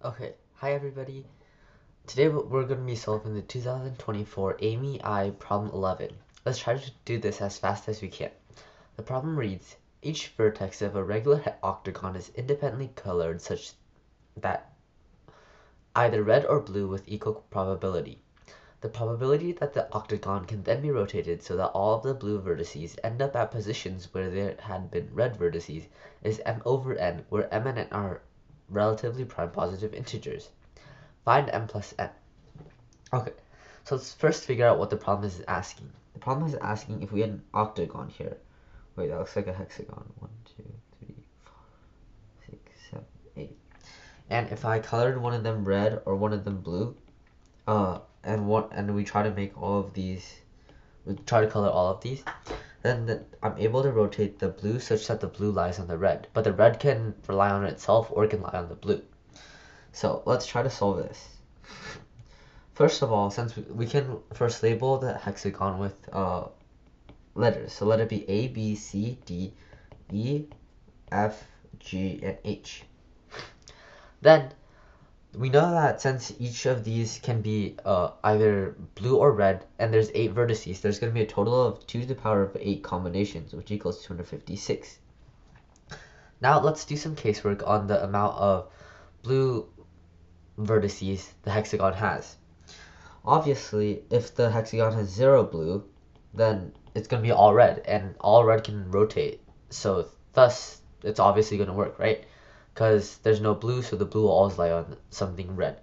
Okay, hi everybody. Today we're going to be solving the 2024 AIME I Problem 11. Let's try to do this as fast as we can. The problem reads, each vertex of a regular octagon is independently colored such that either red or blue with equal probability. The probability that the octagon can then be rotated so that all of the blue vertices end up at positions where there had been red vertices is m over n, where m and n are relatively prime positive integers. Find m plus n. Okay, so let's first figure out what the problem is asking. The problem is asking if we had an octagon here. Wait, that looks like a hexagon. 1, 2, 3, 4, 6, 7, 8. And if I colored one of them red or one of them blue, and we try to make all of these, we try to color all of these, then I'm able to rotate the blue such that the blue lies on the red. But the red can rely on itself or it can lie on the blue. So let's try to solve this. First of all, since we can first label the hexagon with letters. So let it be A, B, C, D, E, F, G, and H. Then we know that since each of these can be either blue or red, and there's 8 vertices, there's going to be a total of 2 to the power of 8 combinations, which equals 256. Now let's do some casework on the amount of blue vertices the hexagon has. Obviously, if the hexagon has 0 blue, then it's going to be all red, and all red can rotate. So thus, it's obviously going to work, right? Because there's no blue, so the blue will always lie on something red.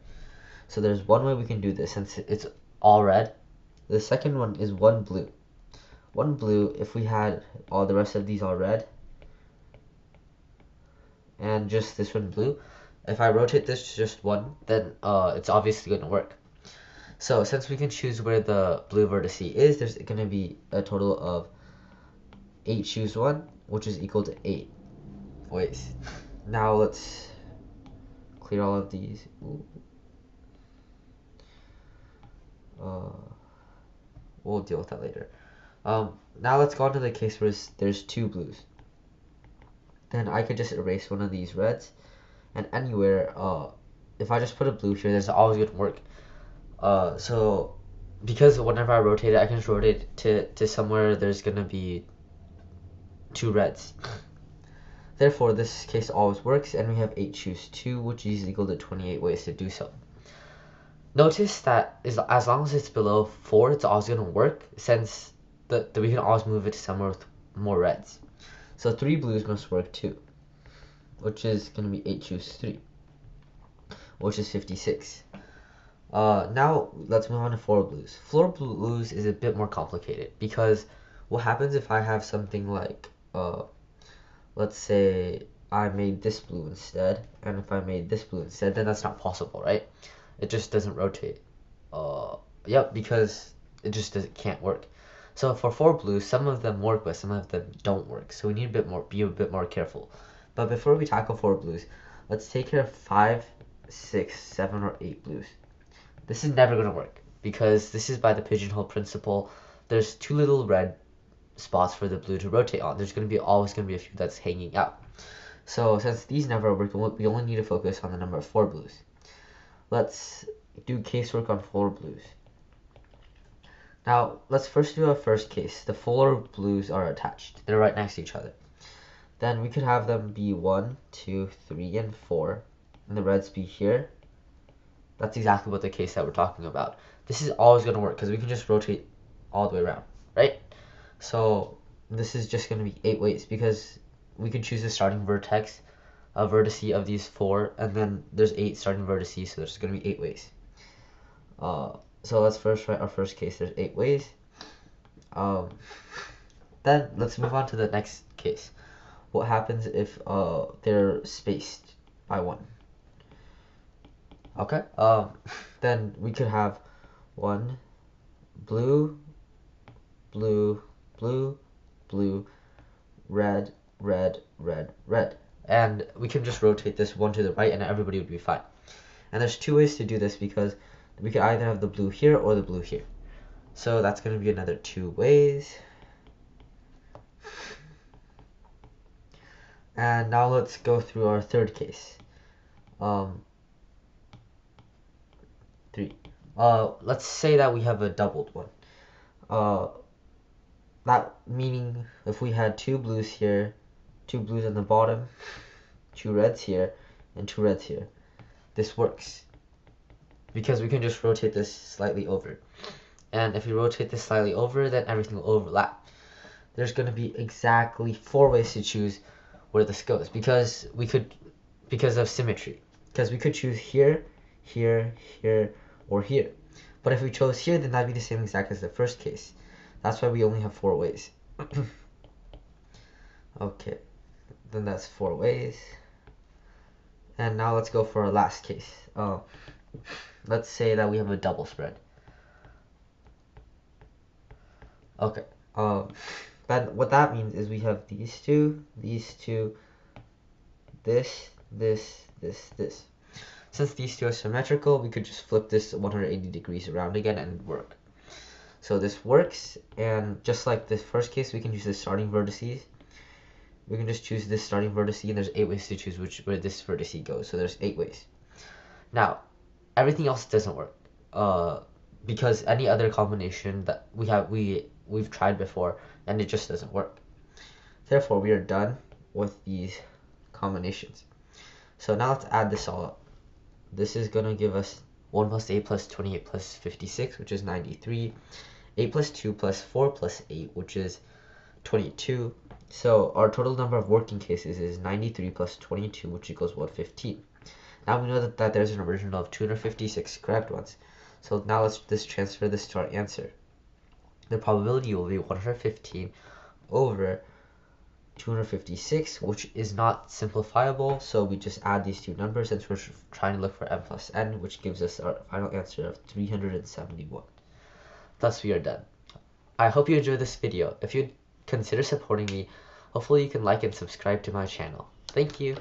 So there's one way we can do this, since it's all red. The second one is one blue. One blue, if we had all the rest of these all red, and just this one blue, if I rotate this to just one, then it's obviously going to work. So since we can choose where the blue vertex is, there's going to be a total of 8 choose 1, which is equal to 8 ways. Now let's clear all of these. We'll deal with that later. Now let's go on to the case where there's 2 blues. Then I could just erase one of these reds, and anywhere, if I just put a blue here, there's always going to work. So because whenever I rotate it, I can just rotate to somewhere there's gonna be 2 reds. Therefore, this case always works, and we have 8 choose 2, which is equal to 28 ways to do so. Notice that as long as it's below 4, it's always gonna work, since we can always move it to somewhere with more reds. So 3 blues must work too, which is gonna be 8 choose 3, which is 56. Now let's move on to 4 blues. 4 blues is a bit more complicated, because what happens if I have something like, let's say I made this blue instead, and if I made this blue instead, then that's not possible, right? It just doesn't rotate. Yep, because it just can't work. So for 4 blues, some of them work, but some of them don't work. So we need be a bit more careful. But before we tackle 4 blues, let's take care of 5, 6, 7, or 8 blues. This is never going to work, because this is by the pigeonhole principle. There's too little red spots for the blue to rotate on. There's always going to be a few that's hanging out. So since these never work, we only need to focus on the number of 4 blues. Let's do casework on 4 blues. Now let's first do our first case. The 4 blues are attached. They're right next to each other. Then we could have them be 1, 2, 3, and 4, and the reds be here. That's exactly what the case that we're talking about. This is always going to work, because we can just rotate all the way around, right? So this is just going to be 8 ways, because we can choose the starting vertex, a vertice of these 4, and then there's 8 starting vertices, so there's going to be 8 ways. So let's first write our first case. There's 8 ways. Then let's move on to the next case. What happens if they're spaced by 1? Okay, then we could have 1 blue, blue, blue, blue, red, red, red, red. And we can just rotate this one to the right, and everybody would be fine. And there's 2 ways to do this, because we could either have the blue here or the blue here. So that's going to be another 2 ways. And now let's go through our third case. 3. Let's say that we have a doubled one. That meaning if we had 2 blues here, 2 blues on the bottom, 2 reds here, and 2 reds here, this works. Because we can just rotate this slightly over. And if we rotate this slightly over, then everything will overlap. There's going to be exactly 4 ways to choose where this goes, because of symmetry. Because we could choose here, here, here, or here. But if we chose here, then that'd be the same exact as the first case. That's why we only have 4 ways. Okay, then that's 4 ways. And now let's go for our last case. Let's say that we have a double spread. Okay. Then what that means is we have these two, this, this. Since these two are symmetrical, we could just flip this 180 degrees around again and work. So this works, and just like the first case, we can use the starting vertices. We can just choose this starting vertice, and there's 8 ways to choose where this vertice goes. So there's 8 ways. Now, everything else doesn't work, because any other combination that we've tried before, and it just doesn't work. Therefore, we are done with these combinations. So now let's add this all up. This is gonna give us 1 plus 8 plus 28 plus 56, which is 93. 8 plus 2 plus 4 plus 8, which is 22. So our total number of working cases is 93 plus 22, which equals 115. Now we know that there's an original of 256 correct ones. So now let's just transfer this to our answer. The probability will be 115 over 256, which is not simplifiable, so we just add these two numbers since we're trying to look for m plus n, which gives us our final answer of 371. Thus we are done. I hope you enjoyed this video. If you'd consider supporting me, hopefully you can like and subscribe to my channel. Thank you.